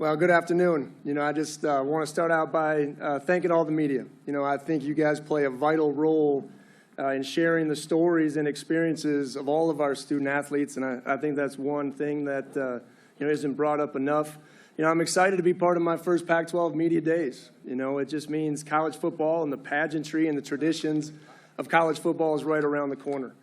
Well, good afternoon. I just want to start out by thanking all the media. I think you guys play a vital role in sharing the stories and experiences of all of our student athletes, and I think that's one thing that isn't brought up enough. I'm excited to be part of my first Pac-12 Media Days. It just means college football and the pageantry and the traditions of college football is right around the corner.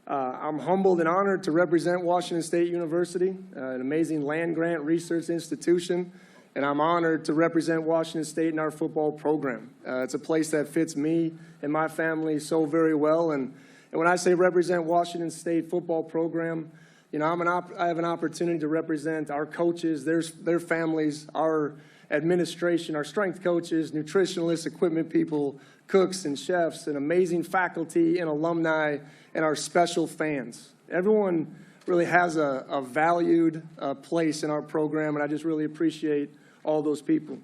I'm humbled and honored to represent Washington State University, an amazing land-grant research institution, and I'm honored to represent Washington State in our football program. It's a place that fits me and my family so very well, and when I say represent Washington State football program, I have an opportunity to represent our coaches, their families, our administration, our strength coaches, nutritionalists, equipment people, cooks and chefs, and amazing faculty and alumni, and our special fans. Everyone really has a valued place in our program, and I just really appreciate all those people.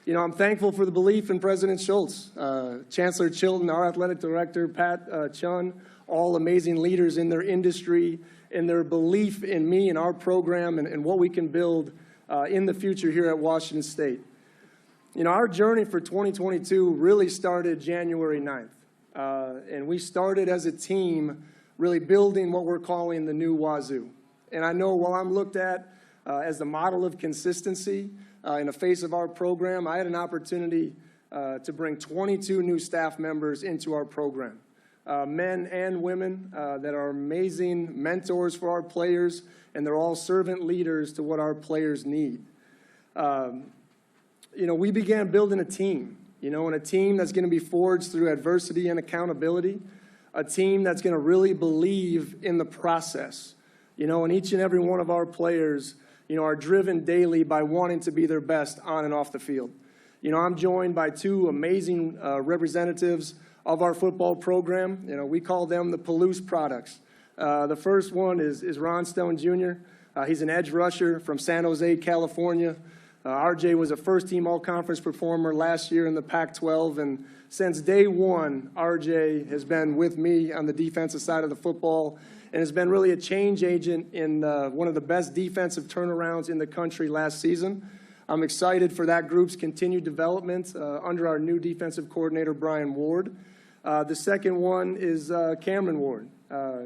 I'm thankful for the belief in President Schultz, Chancellor Chilton, our athletic director, Pat Chun, all amazing leaders in their industry, and their belief in me and our program and what we can build in the future here at Washington State. Our journey for 2022 really started January 9th, and we started as a team really building what we're calling the new Wazoo. And I know while I'm looked at as the model of consistency in the face of our program, I had an opportunity to bring 22 new staff members into our program. Men and women that are amazing mentors for our players, and they're all servant leaders to what our players need. We began building a team, and a team that's going to be forged through adversity and accountability, a team that's going to really believe in the process, and each and every one of our players, are driven daily by wanting to be their best on and off the field. I'm joined by two amazing representatives of our football program. We call them the Palouse products. The first one is Ron Stone Jr. He's an edge rusher from San Jose, California. RJ was a first-team all-conference performer last year in the Pac-12, and since day one, RJ has been with me on the defensive side of the football and has been really a change agent in one of the best defensive turnarounds in the country last season. I'm excited for that group's continued development under our new defensive coordinator, Brian Ward. The second one is Cameron Ward.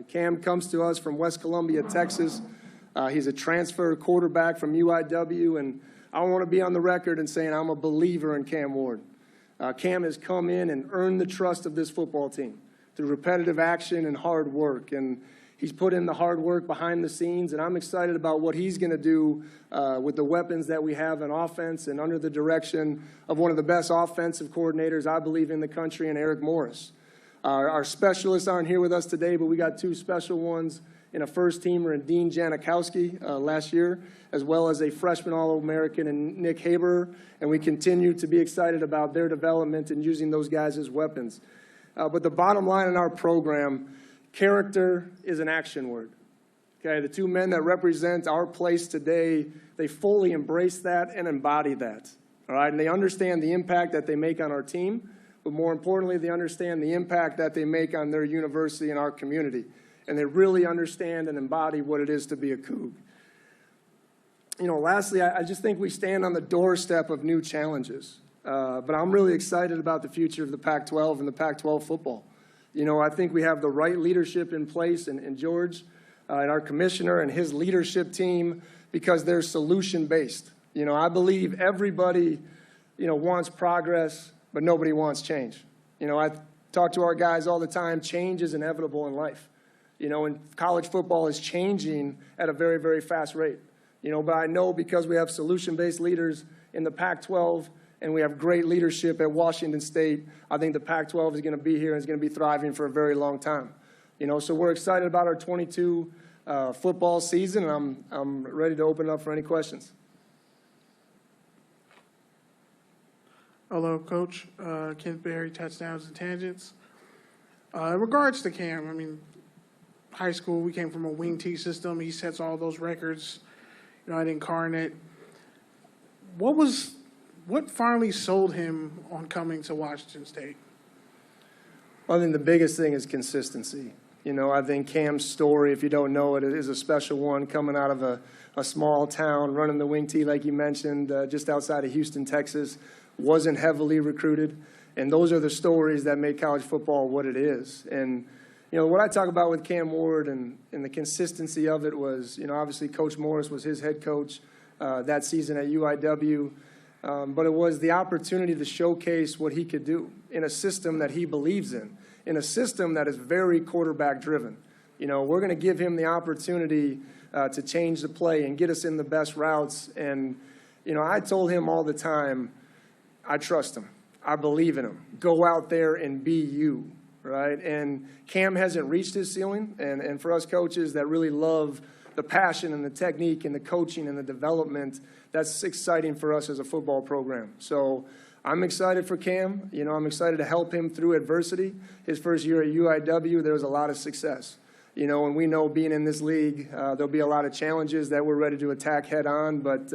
Cam comes to us from West Columbia, Texas. He's a transfer quarterback from UIW, and I want to be on the record in saying I'm a believer in Cam Ward. Cam has come in and earned the trust of this football team through repetitive action and hard work, and he's put in the hard work behind the scenes, and I'm excited about what he's going to do with the weapons that we have in offense and under the direction of one of the best offensive coordinators, I believe, in the country, and Eric Morris. Our specialists aren't here with us today, but we got two special ones in a first-teamer in Dean Janikowski last year, as well as a freshman All-American in Nick Haber, and we continue to be excited about their development and using those guys as weapons. But the bottom line in our program, character is an action word. Okay, the two men that represent our place today, they fully embrace that and embody that. All right, and they understand the impact that they make on our team, but more importantly, they understand the impact that they make on their university and our community. And they really understand and embody what it is to be a Coug. Lastly, I just think we stand on the doorstep of new challenges. But I'm really excited about the future of the Pac-12 and the Pac-12 football. I think we have the right leadership in place, and George and our commissioner and his leadership team, because they're solution-based. I believe everybody, wants progress, but nobody wants change. I talk to our guys all the time. Change is inevitable in life. And college football is changing at a very, very fast rate. But I know because we have solution-based leaders in the Pac-12 and we have great leadership at Washington State, I think the Pac-12 is going to be here and is going to be thriving for a very long time. So we're excited about our 22 football season, and I'm ready to open it up for any questions. Hello, Coach. Kent Berry, Touchdowns and Tangents. In regards to Cam, high school, we came from a wing T system. He sets all those records, at Incarnate. What finally sold him on coming to Washington State? I think the biggest thing is consistency. You know, I think Cam's story, if you don't know it, is a special one, coming out of a small town, running the wing tee, like you mentioned, just outside of Houston, Texas, wasn't heavily recruited. And those are the stories that make college football what it is. And, you know, what I talk about with Cam Ward and the consistency of it was, you know, obviously Coach Morris was his head coach that season at UIW. But it was the opportunity to showcase what he could do in a system that he believes in a system that is very quarterback-driven. You know, we're going to give him the opportunity to change the play and get us in the best routes. And, you know, I told him all the time, I trust him. I believe in him. Go out there and be you, right? And Cam hasn't reached his ceiling. And for us coaches that really love the passion and the technique and the coaching and the development, that's exciting for us as a football program. So I'm excited for Cam. You know, I'm excited to help him through adversity. His first year at UIW, there was a lot of success. You know, and we know being in this league, there'll be a lot of challenges that we're ready to attack head on. But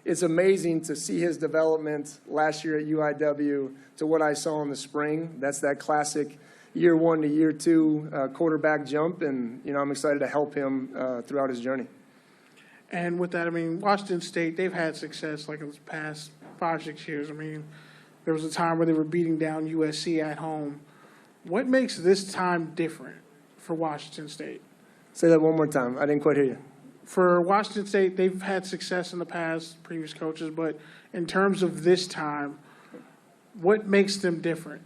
it's amazing to see his development last year at UIW to what I saw in the spring. That's that classic year one to year two quarterback jump. And, you know, I'm excited to help him throughout his journey. And with that, I mean, Washington State, they've had success like in the past 5-6 years. I mean, there was a time where they were beating down USC at home. What makes this time different for Washington State? Say that one more time. I didn't quite hear you. For Washington State, they've had success in the past, previous coaches, but in terms of this time, what makes them different?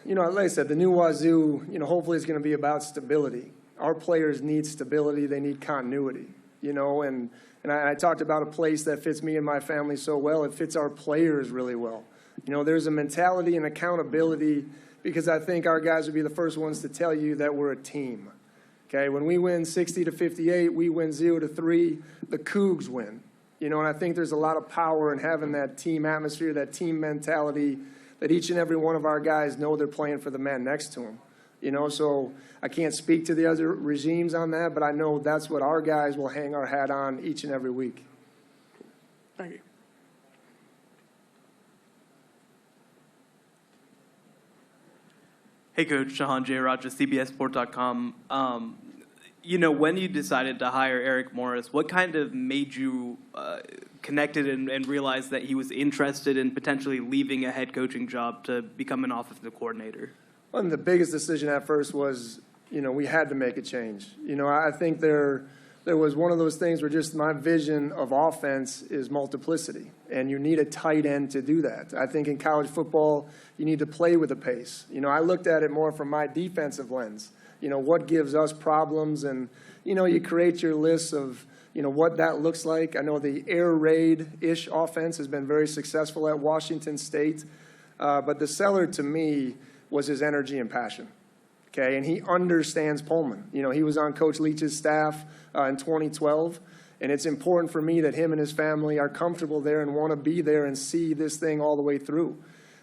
You know, like I said, the new Wazoo, you know, hopefully is going to be about stability. Our players need stability. They need continuity, you know, and I talked about a place that fits me and my family so well. It fits our players really well. You know, there's a mentality and accountability because I think our guys would be the first ones to tell you that we're a team. Okay, when we win 60-58, we win 0-3, the Cougs win. You know, and I think there's a lot of power in having that team atmosphere, that team mentality, that each and every one of our guys know they're playing for the man next to them. You know, so I can't speak to the other regimes on that, but I know that's what our guys will hang our hat on each and every week. Thank you. Hey, Coach. Shahan J. Raja, CBSSport.com. You know, when you decided to hire Eric Morris, what kind of made you connected and realize that he was interested in potentially leaving a head coaching job to become an offensive coordinator? Well, and the biggest decision at first was, you know, we had to make a change. You know, I think there was one of those things where just my vision of offense is multiplicity, and you need a tight end to do that. I think in college football, you need to play with the pace. You know, I looked at it more from my defensive lens. You know, what gives us problems, and, you know, you create your list of, you know, what that looks like. I know the air raid-ish offense has been very successful at Washington State, but the seller to me was his energy and passion. Okay, and he understands Pullman. You know, he was on Coach Leach's staff in 2012, and it's important for me that him and his family are comfortable there and want to be there and see this thing all the way through.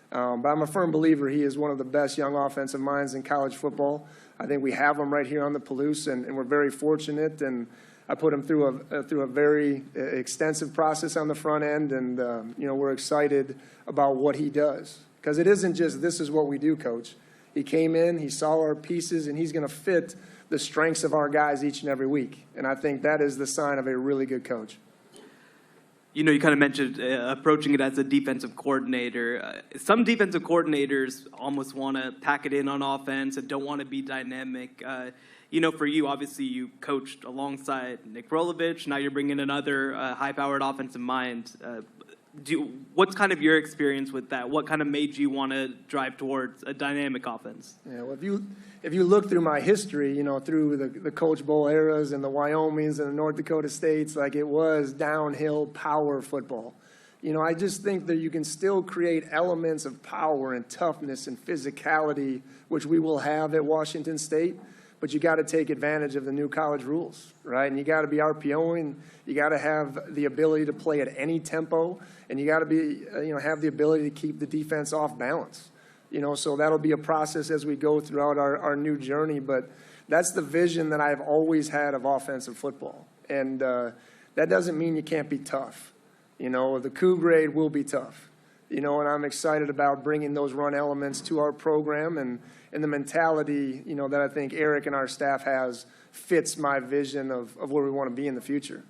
But I'm a firm believer he is one of the best young offensive minds in college football. I think we have him right here on the Palouse, and we're very fortunate. And I put him through a very extensive process on the front end, and you know, we're excited about what he does, because it isn't just this is what we do, Coach. He came in, he saw our pieces, and he's going to fit the strengths of our guys each and every week. And I think that is the sign of a really good coach. You know, you kind of mentioned approaching it as a defensive coordinator. Some defensive coordinators almost want to pack it in on offense and don't want to be dynamic. You know, for you, obviously, you coached alongside Nick Rolovich. Now you're bringing another high-powered offensive mind. What's kind of your experience with that? What kind of made you want to drive towards a dynamic offense? Yeah, well, if you look through my history, you know, through the Coach Bowl eras and the Wyomings and the North Dakota States, like it was downhill power football. You know, I just think that you can still create elements of power and toughness and physicality, which we will have at Washington State. But you got to take advantage of the new college rules, right? And you got to be RPOing. You got to have the ability to play at any tempo, and you got to be, you know, have the ability to keep the defense off balance. You know, so that'll be a process as we go throughout our new journey. But that's the vision that I've always had of offensive football, and that doesn't mean you can't be tough. You know, the Coug grade will be tough. and I'm excited about bringing those run elements to our program, and the mentality, that I think Eric and our staff has fits my vision of where we want to be in the future.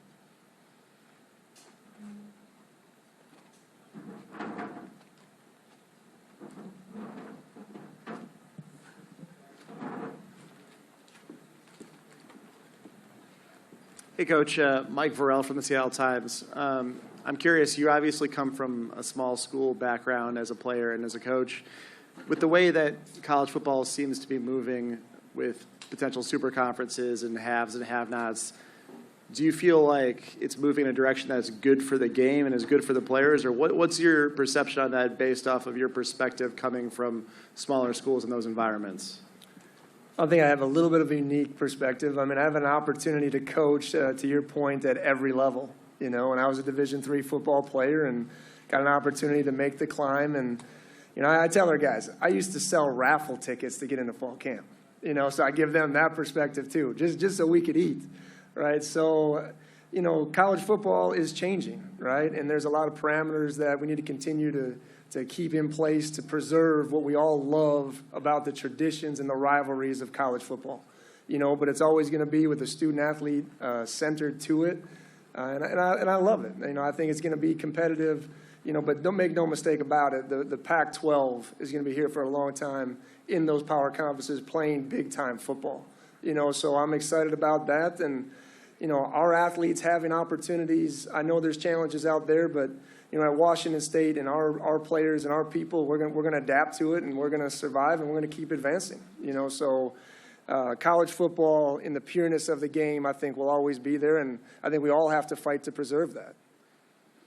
Hey, Coach. Mike Varell from the Seattle Times. I'm curious, you obviously come from a small school background as a player and as a coach. With the way that college football seems to be moving with potential super conferences and haves and have-nots, do you feel like it's moving in a direction that's good for the game and is good for the players? Or what's your perception on that based off of your perspective coming from smaller schools in those environments? I think I have a little bit of a unique perspective. I mean, I have an opportunity to coach, to your point, at every level, and I was a Division III football player and got an opportunity to make the climb. And, I tell our guys, I used to sell raffle tickets to get into fall camp, so I give them that perspective too, just so we could eat, right? So, college football is changing, right? And there's a lot of parameters that we need to continue to keep in place to preserve what we all love about the traditions and the rivalries of college football, but it's always going to be with the student athlete centered to it. And I love it. I think it's going to be competitive, but don't make no mistake about it. The Pac-12 is going to be here for a long time in those power conferences playing big time football, so I'm excited about that. And, our athletes having opportunities. I know there's challenges out there, but at Washington State and our players and our people, we're going to adapt to it, and we're going to survive, and we're going to keep advancing. So college football, in the pureness of the game, I think will always be there, and I think we all have to fight to preserve that.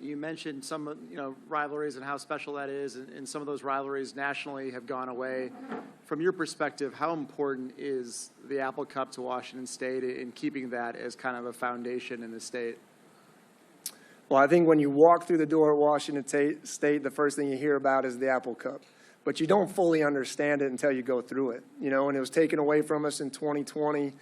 You mentioned some, rivalries and how special that is, and some of those rivalries nationally have gone away. From your perspective, how important is the Apple Cup to Washington State in keeping that as kind of a foundation in the state? Well, I think when you walk through the door at Washington State, the first thing you hear about is the Apple Cup. But you don't fully understand it until you go through it, and it was taken away from us in 2020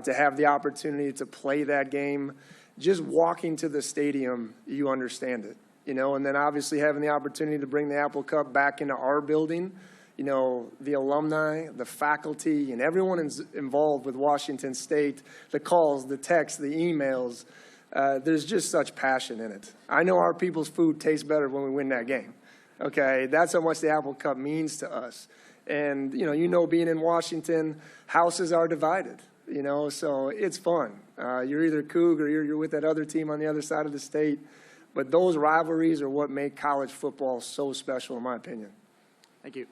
to have the opportunity to play that game. Just walking to the stadium, you understand it, and then obviously having the opportunity to bring the Apple Cup back into our building, the alumni, the faculty, and everyone involved with Washington State, the calls, the texts, the emails, there's just such passion in it. I know our people's food tastes better when we win that game, okay? That's how much the Apple Cup means to us. And, being in Washington, houses are divided. So it's fun. You're either Coug or you're with that other team on the other side of the state. But those rivalries are what make college football so special, in my opinion. Thank you.